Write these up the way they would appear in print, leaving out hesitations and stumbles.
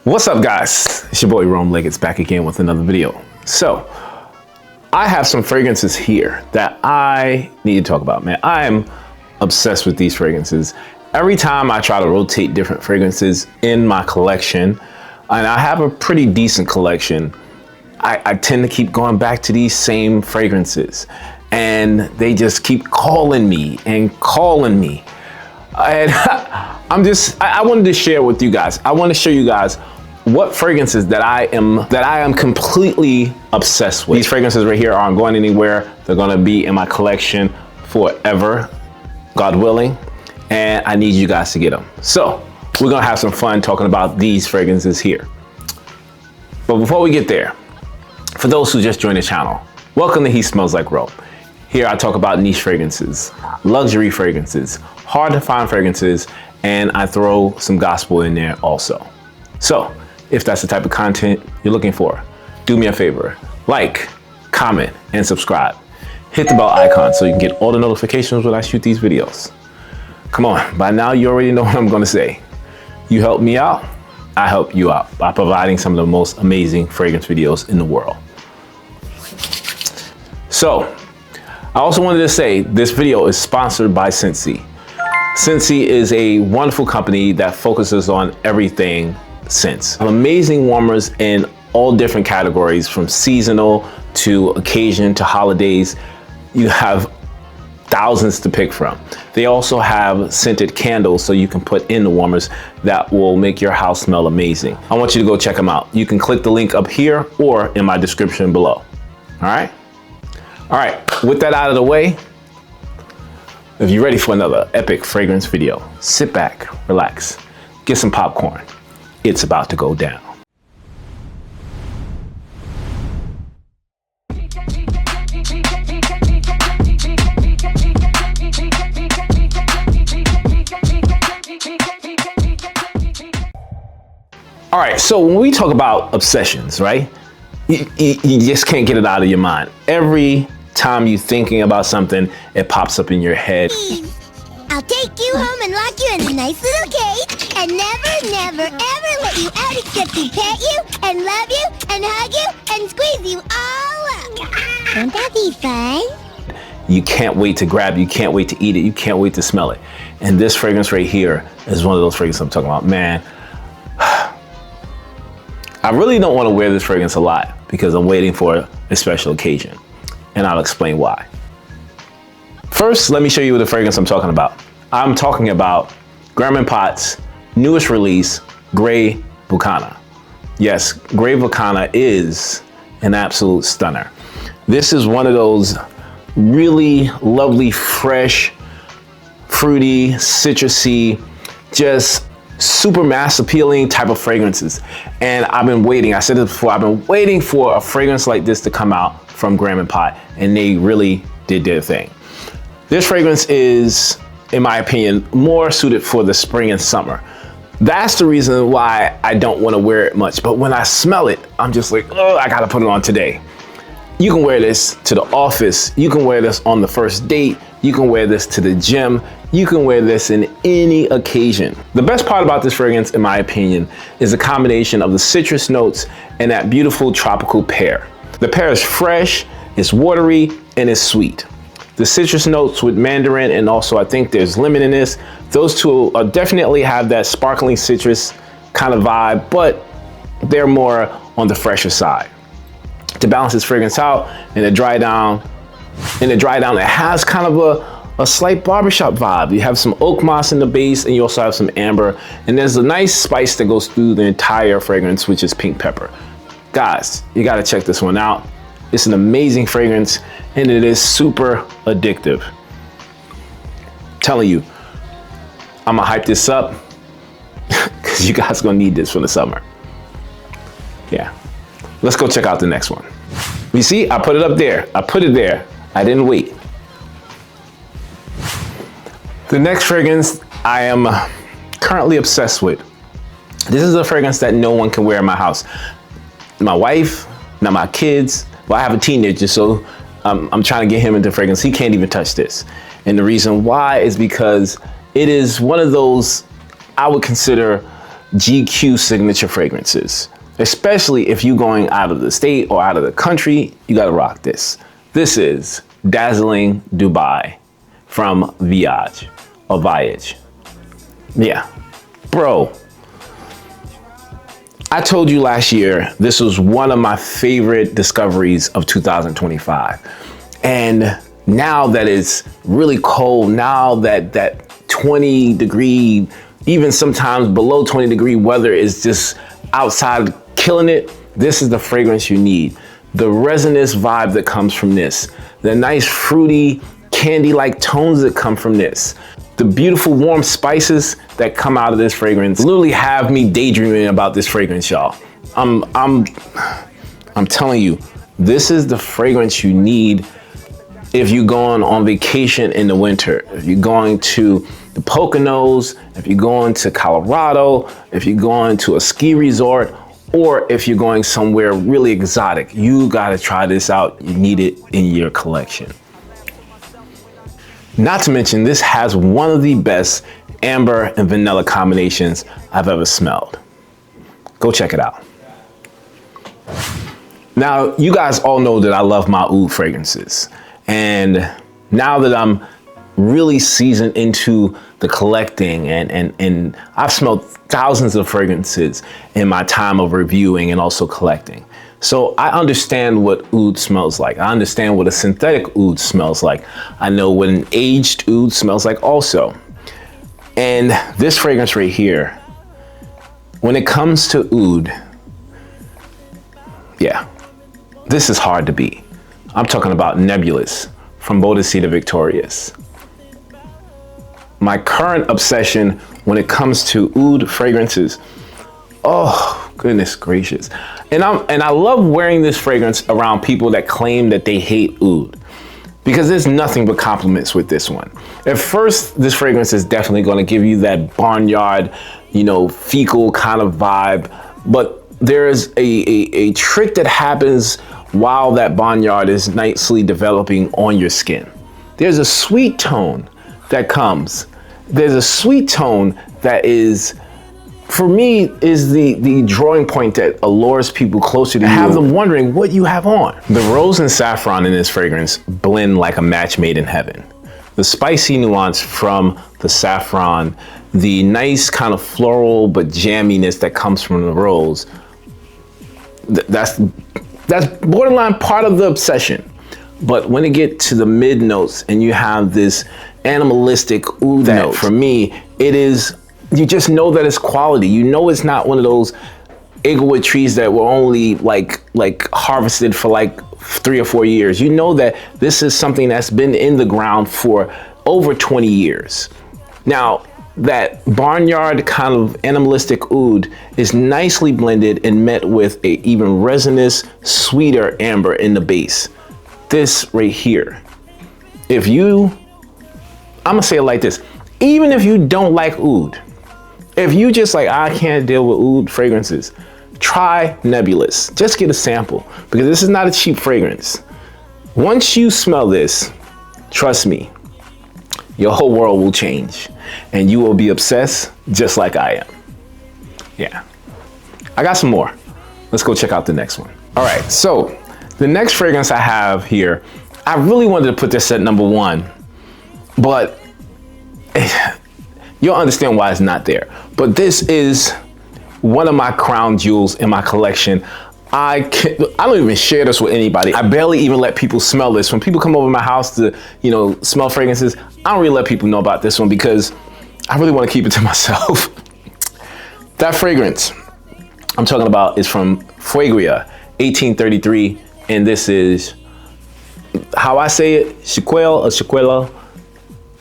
What's up, guys? It's your boy Rome Leggets back again with another video. So I have some fragrances here that I need to talk about, man. I am obsessed with these fragrances. Every time I try to rotate different fragrances in my collection, and I have a pretty decent collection, I tend to keep going back to these same fragrances, and they just keep calling me and calling me. And I wanted to share with you guys. I want to show you guys what fragrances that I am completely obsessed with. These fragrances right here aren't going anywhere. They're going to be in my collection forever, God willing. And I need you guys to get them. So we're going to have some fun talking about these fragrances here. But before we get there, for those who just joined the channel, welcome to He Smells Like Rome. Here I talk about niche fragrances, luxury fragrances, hard to find fragrances, and I throw some gospel in there also. So if that's the type of content you're looking for, do me a favor, like, comment, and subscribe. Hit the bell icon so you can get all the notifications when I shoot these videos. Come on, by now you already know what I'm gonna say. You help me out, I help you out by providing some of the most amazing fragrance videos in the world. So, I also wanted to say this video is sponsored by Scentsy. Scentsy is a wonderful company that focuses on everything scents. Amazing warmers in all different categories, from seasonal to occasion to holidays. You have thousands to pick from. They also have scented candles so you can put in the warmers that will make your house smell amazing. I want you to go check them out. You can click the link up here or in my description below. All right? All right, with that out of the way, if you're ready for another epic fragrance video, sit back, relax, get some popcorn. It's about to go down. All right, so when we talk about obsessions, right? You just can't get it out of your mind. Every time you're thinking about something, it pops up in your head. I'll take you home and lock you in a nice little cage and never, ever let you out except to pet you and love you and hug you and squeeze you all up. Won't that be fun? You can't wait to grab it. You can't wait to eat it. You can't wait to smell it. And this fragrance right here is one of those fragrances I'm talking about. Man, I really don't want to wear this fragrance a lot because I'm waiting for a special occasion, and I'll explain why. First, let me show you the fragrance I'm talking about. I'm talking about Graham & Pot's newest release, Grey Vulcana. Yes, Grey Vulcana is an absolute stunner. This is one of those really lovely, fresh, fruity, citrusy, just super mass appealing type of fragrances. And I've been waiting, I said it before, I've been waiting for a fragrance like this to come out from Graham & Pot, and they really did their thing. This fragrance is, in my opinion, more suited for the spring and summer. That's the reason why I don't want to wear it much, but when I smell it, I'm just like, oh, I gotta put it on today. You can wear this to the office, you can wear this on the first date, you can wear this to the gym, you can wear this in any occasion. The best part about this fragrance, in my opinion, is the combination of the citrus notes and that beautiful tropical pear. The pear is fresh, it's watery, and it's sweet. The citrus notes with mandarin, and also I think there's lemon in this, those two definitely have that sparkling citrus kind of vibe, but they're more on the fresher side. To balance this fragrance out, in the dry down, it has kind of a slight barbershop vibe. You have some oak moss in the base, and you also have some amber, and there's a nice spice that goes through the entire fragrance, which is pink pepper. Guys, you gotta check this one out. It's an amazing fragrance, and it is super addictive. I'm telling you, I'm gonna hype this up because you guys gonna need this for the summer. Yeah, let's go check out the next one. You see, I put it up there. I put it there. I didn't wait. The next fragrance I am currently obsessed with. This is a fragrance that no one can wear in my house. My wife, not my kids. Well, I have a teenager, so I'm trying to get him into fragrance. He can't even touch this. And the reason why is because it is one of those I would consider GQ signature fragrances. Especially if you're going out of the state or out of the country, you gotta rock this. This is Dazzling Dubai from Voyage or Voyage. Yeah, bro. I told you last year, this was one of my favorite discoveries of 2025. And now that it's really cold, now that 20 degree, even sometimes below 20 degree weather is just outside killing it, this is the fragrance you need. The resinous vibe that comes from this, the nice fruity candy-like tones that come from this, the beautiful warm spices that come out of this fragrance literally have me daydreaming about this fragrance, y'all. I'm telling you, this is the fragrance you need if you're going on vacation in the winter, if you're going to the Poconos, if you're going to Colorado, if you're going to a ski resort, or if you're going somewhere really exotic. You gotta try this out. You need it in your collection. Not to mention, this has one of the best amber and vanilla combinations I've ever smelled. Go check it out. Now, you guys all know that I love my oud fragrances. And now that I'm really seasoned into the collecting and I've smelled thousands of fragrances in my time of reviewing and also collecting. So I understand what oud smells like. I understand what a synthetic oud smells like. I know what an aged oud smells like also. And this fragrance right here, when it comes to oud, yeah, this is hard to beat. I'm talking about Nebulous from Boadicea Victorious. My current obsession when it comes to oud fragrances, oh goodness gracious. And I love wearing this fragrance around people that claim that they hate oud, because there's nothing but compliments with this one. At first, this fragrance is definitely gonna give you that barnyard, fecal kind of vibe, but there's a trick that happens while that barnyard is nicely developing on your skin. There's a sweet tone that comes. There's a sweet tone that is, for me, is the drawing point that allures people closer to you, have them wondering what you have on. The rose and saffron in this fragrance blend like a match made in heaven. The spicy nuance from the saffron, the nice kind of floral but jamminess that comes from the rose, that's borderline part of the obsession. But when it gets to the mid notes and you have this animalistic oud note, for me, it is, you just know that it's quality. You know it's not one of those Eaglewood trees that were only like harvested for like 3 or 4 years. You know that this is something that's been in the ground for over 20 years. Now, that barnyard kind of animalistic oud is nicely blended and met with a even resinous, sweeter amber in the base. This right here, I'm gonna say it like this, even if you don't like oud, if you just like, I can't deal with oud fragrances, try Nebulous. Just get a sample, because this is not a cheap fragrance. Once you smell this, trust me, your whole world will change and you will be obsessed just like I am. Yeah, I got some more. Let's go check out the next one. All right, so the next fragrance I have here, I really wanted to put this at number 1, but you'll understand why it's not there. But this is one of my crown jewels in my collection. I don't even share this with anybody. I barely even let people smell this. When people come over my house to, smell fragrances, I don't really let people know about this one because I really want to keep it to myself. That fragrance I'm talking about is from Fuegria, 1833, and this is, how I say it, Chiquel or Chiquela.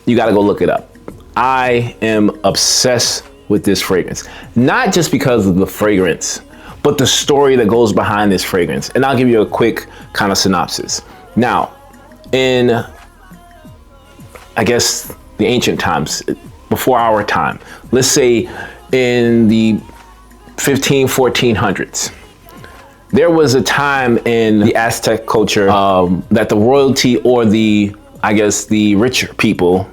You got to go look it up. I am obsessed with this fragrance, not just because of the fragrance, but the story that goes behind this fragrance. And I'll give you a quick kind of synopsis. Now, in, I guess, the ancient times, before our time, let's say in the 1400s, there was a time in the Aztec culture that the royalty or the richer people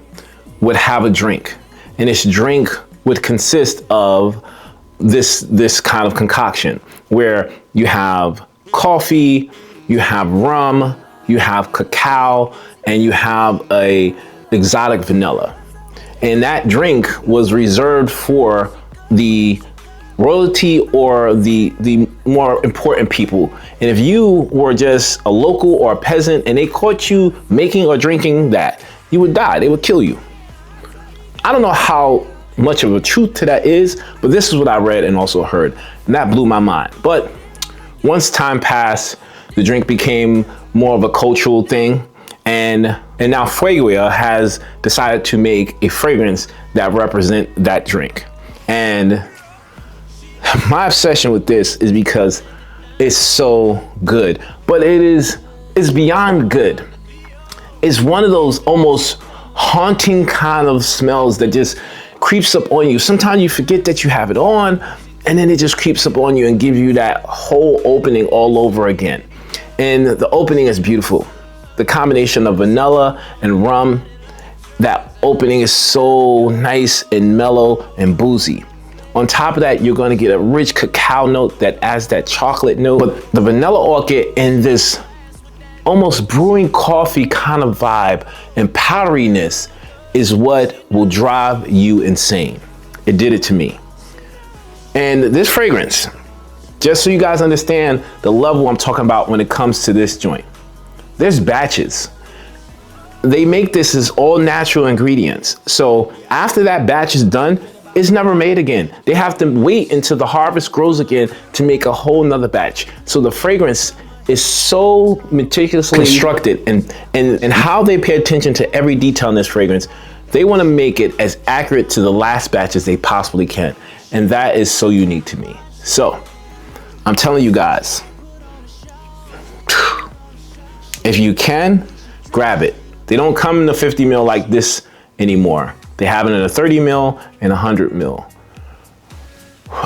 would have a drink. And this drink would consist of this kind of concoction where you have coffee, you have rum, you have cacao, and you have a exotic vanilla. And that drink was reserved for the royalty or the more important people. And if you were just a local or a peasant and they caught you making or drinking that, you would die. They would kill you. I don't know how much of a truth to that is, but this is what I read and also heard, and that blew my mind. But once time passed, the drink became more of a cultural thing, and now Fueguia has decided to make a fragrance that represent that drink. And my obsession with this is because it's so good, but it's beyond good. It's one of those almost haunting kind of smells that just creeps up on you. Sometimes you forget that you have it on, and then it just creeps up on you and gives you that whole opening all over again. And the opening is beautiful. The combination of vanilla and rum, that opening is so nice and mellow and boozy. On top of that, you're going to get a rich cacao note that adds that chocolate note. But the vanilla orchid and this almost brewing coffee kind of vibe and powderiness is what will drive you insane. It did it to me. And this fragrance, just so you guys understand the level I'm talking about when it comes to this joint, there's batches. They make this as all natural ingredients. So after that batch is done, it's never made again. They have to wait until the harvest grows again to make a whole nother batch. So the fragrance is so meticulously constructed, and how they pay attention to every detail in this fragrance. They want to make it as accurate to the last batch as they possibly can. And that is so unique to me. So I'm telling you guys, if you can, grab it. They don't come in the 50 ml like this anymore. They have it in a 30 ml and 100 ml.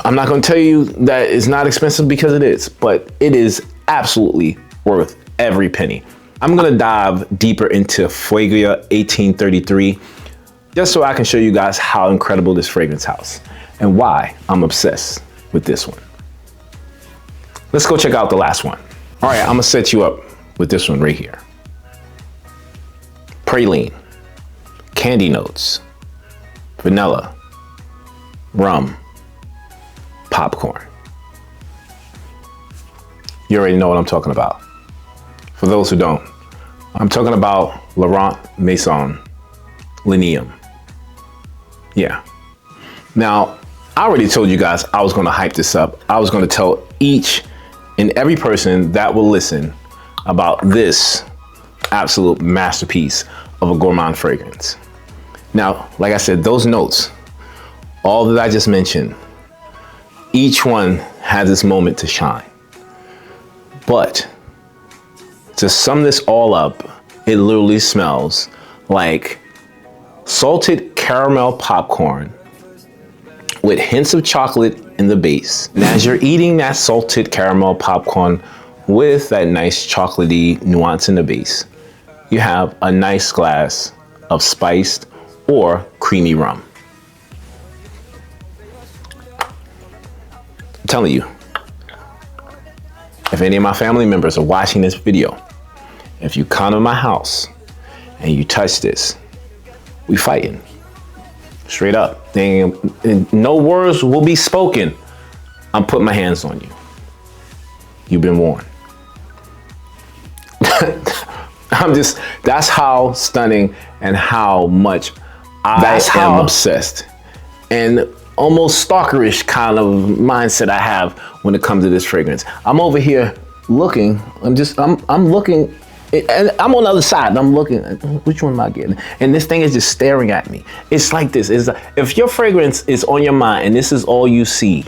I'm not going to tell you that it's not expensive, because it is, but it is absolutely worth every penny. I'm going to dive deeper into Fueguia 1833, just so I can show you guys how incredible this fragrance house and why I'm obsessed with this one. Let's go check out the last one. All right, I'm going to set you up with this one right here. Praline, candy notes, vanilla, rum, popcorn. You already know what I'm talking about. For those who don't, I'm talking about Laurent Maison Lineum. Yeah. Now, I already told you guys I was going to hype this up. I was going to tell each and every person that will listen about this absolute masterpiece of a gourmand fragrance. Now, like I said, those notes, all that I just mentioned, each one has its moment to shine. But to sum this all up, it literally smells like salted caramel popcorn with hints of chocolate in the base. And as you're eating that salted caramel popcorn with that nice chocolatey nuance in the base, you have a nice glass of spiced or creamy rum. I'm telling you, if any of my family members are watching this video, if you come to my house and you touch this, we fighting. Straight up. No words will be spoken. I'm putting my hands on you. You've been warned. That's how stunning and how much I am obsessed. And almost stalkerish kind of mindset I have when it comes to this fragrance. I'm over here looking, I'm looking, and I'm on the other side, and I'm looking, which one am I getting? And this thing is just staring at me. It's like this, if your fragrance is on your mind and this is all you see,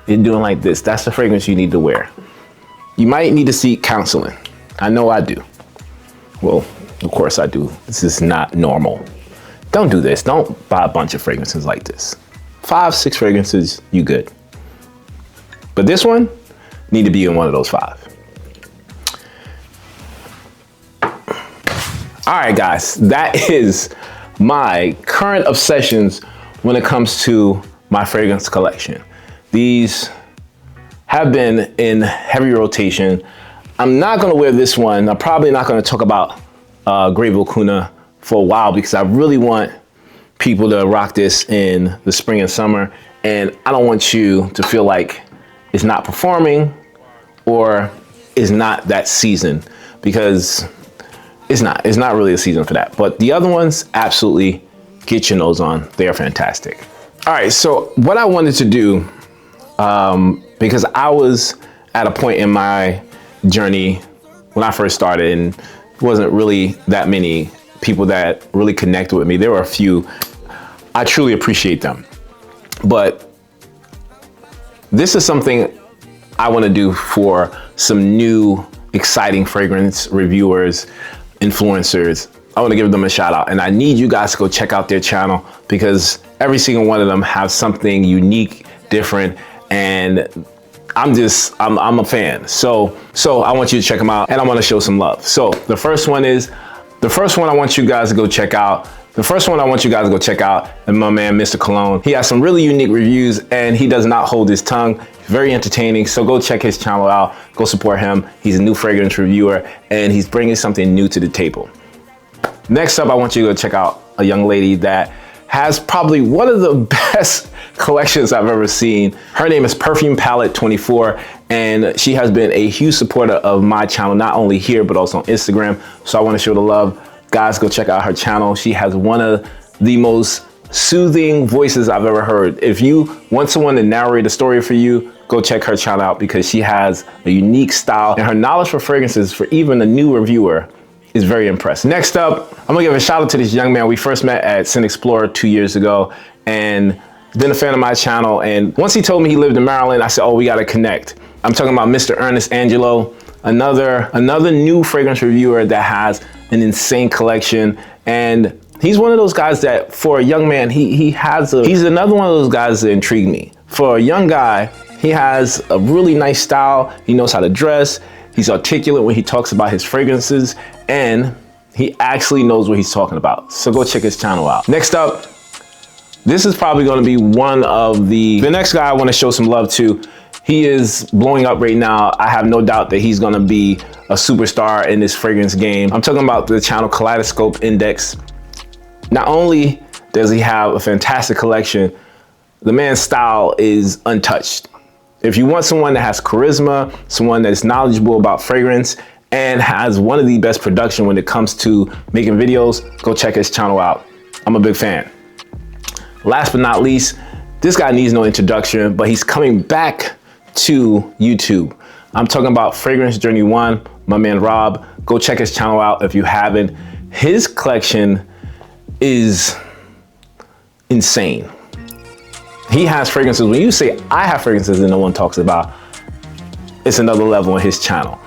it's doing like this, that's the fragrance you need to wear. You might need to seek counseling. I know I do. Well, of course I do. This is not normal. Don't do this. Don't buy a bunch of fragrances like this. 5, 6 fragrances, you good. But this one, need to be in one of those 5. All right, guys, that is my current obsessions when it comes to my fragrance collection. These have been in heavy rotation. I'm not gonna wear this one. I'm probably not gonna talk about Great Vicuna for a while because I really want people to rock this in the spring and summer. And I don't want you to feel like it's not performing or is not that season, because it's not really a season for that. But the other ones, absolutely get your nose on. They are fantastic. All right, so what I wanted to do, because I was at a point in my journey when I first started and wasn't really that many people that really connected with me. There were a few. I truly appreciate them. But this is something I want to do for some new, exciting fragrance reviewers, influencers. I want to give them a shout out, and I need you guys to go check out their channel because every single one of them have something unique, different, and I'm a fan. So I want you to check them out, and I want to show some love. So the first one I want you guys to go check out. The first one I want you guys to go check out is my man, Mr. Cologne. He has some really unique reviews and he does not hold his tongue. Very entertaining. So go check his channel out. Go support him. He's a new fragrance reviewer and he's bringing something new to the table. Next up, I want you to go check out a young lady that has probably one of the best collections I've ever seen. Her name is Perfume Palette 24, and she has been a huge supporter of my channel, not only here, but also on Instagram. So I want to show the love. Guys, go check out her channel. She has one of the most soothing voices I've ever heard. If you want someone to narrate a story for you, go check her channel out because she has a unique style and her knowledge for fragrances for even a new reviewer is very impressive. Next up, I'm gonna give a shout out to this young man. We first met at Scent Explorer 2 years ago and been a fan of my channel. And once he told me he lived in Maryland, I said, oh, we gotta connect. I'm talking about Mr. Ernest Angelo, another new fragrance reviewer that has an insane collection. And he's one of those guys that for a young man, he's another one of those guys that intrigue me. For a young guy, he has a really nice style. He knows how to dress. He's articulate when he talks about his fragrances, and he actually knows what he's talking about. So go check his channel out. Next up, this is probably gonna be one of the next guy I wanna show some love to. He is blowing up right now. I have no doubt that he's gonna be a superstar in this fragrance game. I'm talking about the channel Kaleidoscope Index. Not only does he have a fantastic collection, the man's style is untouched. If you want someone that has charisma, someone that's knowledgeable about fragrance, and has one of the best production when it comes to making videos, go check his channel out. I'm a big fan. Last but not least, this guy needs no introduction, but he's coming back to YouTube. I'm talking about Fragrance Journey 1, my man Rob. Go check his channel out if you haven't. His collection is insane. He has fragrances. When you say I have fragrances that no one talks about, it's another level on his channel.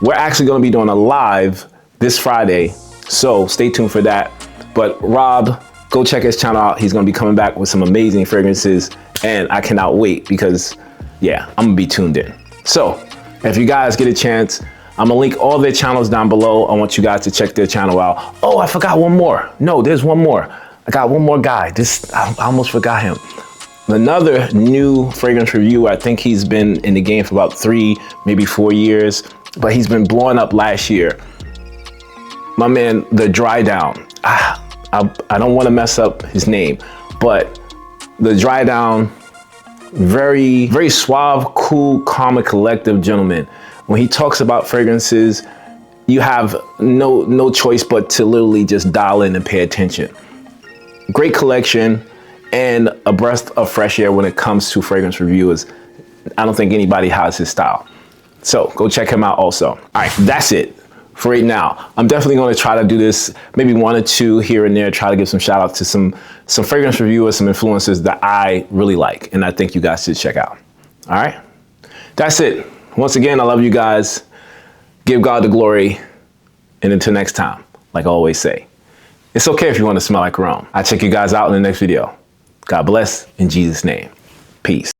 We're actually gonna be doing a live this Friday, so stay tuned for that. But Rob, go check his channel out. He's gonna be coming back with some amazing fragrances and I cannot wait because yeah, I'm gonna be tuned in. So if you guys get a chance, I'm gonna link all their channels down below. I want you guys to check their channel out. Oh, I forgot one more. No, there's one more. I got one more guy. I almost forgot him. Another new fragrance reviewer. I think he's been in the game for about 3, maybe 4 years, but he's been blowing up last year. My man, The Dry Down. I don't want to mess up his name, but The Dry Down, very, very suave, cool, calm, and collective gentleman. When he talks about fragrances, you have no choice but to literally just dial in and pay attention. Great collection and a breath of fresh air when it comes to fragrance reviewers. I don't think anybody has his style. So go check him out also. All right, that's it for right now. I'm definitely gonna try to do this, maybe 1 or 2 here and there, try to give some shout outs to some fragrance reviewers, some influencers that I really like and I think you guys should check out. All right, that's it. Once again, I love you guys. Give God the glory. And until next time, like I always say, it's okay if you want to smell like Rome. I'll check you guys out in the next video. God bless in Jesus' name. Peace.